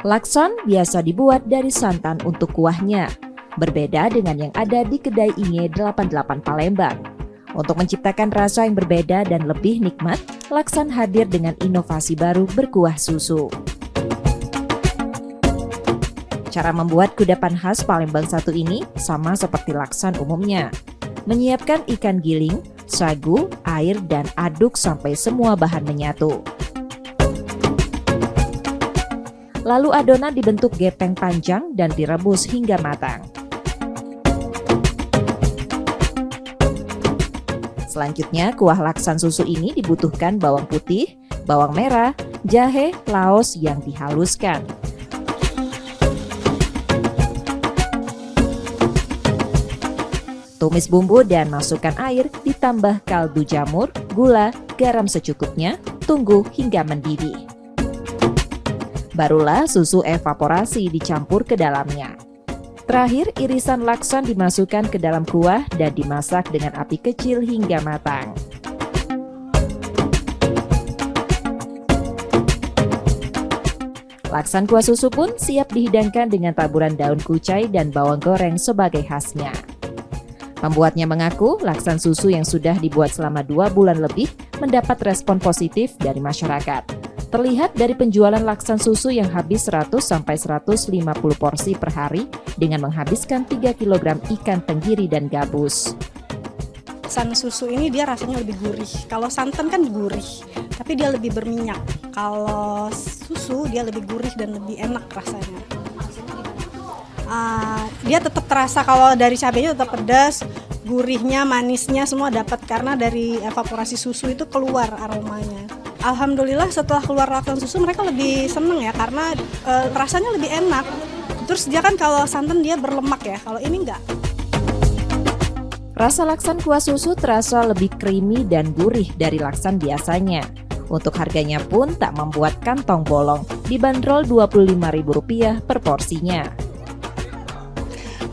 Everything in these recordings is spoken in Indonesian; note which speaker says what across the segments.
Speaker 1: Lakson biasa dibuat dari santan untuk kuahnya, berbeda dengan yang ada di kedai Inge 88 Palembang. Untuk menciptakan rasa yang berbeda dan lebih nikmat, lakson hadir dengan inovasi baru berkuah susu. Cara membuat kudapan khas Palembang satu ini sama seperti lakson umumnya. Menyiapkan ikan giling, sagu, air, dan aduk sampai semua bahan menyatu. Lalu adonan dibentuk gepeng panjang dan direbus hingga matang. Selanjutnya, kuah laksan susu ini dibutuhkan bawang putih, bawang merah, jahe, laos yang dihaluskan. Tumis bumbu dan masukkan air, ditambah kaldu jamur, gula, garam secukupnya, tunggu hingga mendidih. Barulah susu evaporasi dicampur ke dalamnya. Terakhir, irisan lakson dimasukkan ke dalam kuah dan dimasak dengan api kecil hingga matang. Laksan kuah susu pun siap dihidangkan dengan taburan daun kucai dan bawang goreng sebagai khasnya. Pembuatnya mengaku laksan susu yang sudah dibuat selama 2 bulan lebih mendapat respon positif dari masyarakat. Terlihat dari penjualan laksan susu yang habis 100-150 porsi per hari dengan menghabiskan 3 kg ikan tenggiri dan gabus.
Speaker 2: Laksan susu ini dia rasanya lebih gurih. Kalau santan kan gurih, tapi dia lebih berminyak. Kalau susu dia lebih gurih dan lebih enak rasanya. Dia tetap terasa, kalau dari cabenya tetap pedas, gurihnya, manisnya semua dapat karena dari evaporasi susu itu keluar aromanya. Alhamdulillah setelah keluar laksan susu mereka lebih seneng ya karena rasanya lebih enak. Terus dia kan kalau santan dia berlemak ya, kalau ini enggak.
Speaker 1: Rasa laksan kuah susu terasa lebih creamy dan gurih dari laksan biasanya. Untuk harganya pun tak membuat kantong bolong, dibanderol Rp25.000 per porsinya.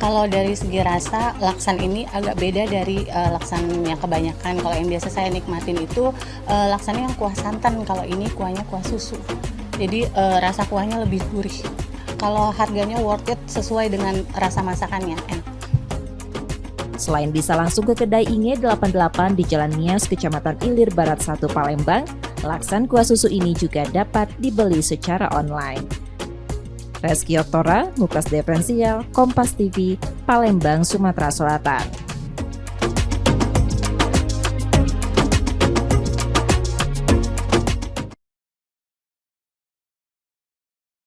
Speaker 3: Kalau dari segi rasa, laksan ini agak beda dari laksan yang kebanyakan. Kalau yang biasa saya nikmatin itu laksannya yang kuah santan, kalau ini kuahnya kuah susu. Jadi rasa kuahnya lebih gurih. Kalau harganya worth it sesuai dengan rasa masakannya, enak.
Speaker 1: Selain bisa langsung ke kedai Inge 88 di Jalan Nias, Kecamatan Ilir Barat 1 Palembang, laksan kuah susu ini juga dapat dibeli secara online. Reski Oktora, Muklas Diferensial, Kompas TV, Palembang, Sumatera Selatan.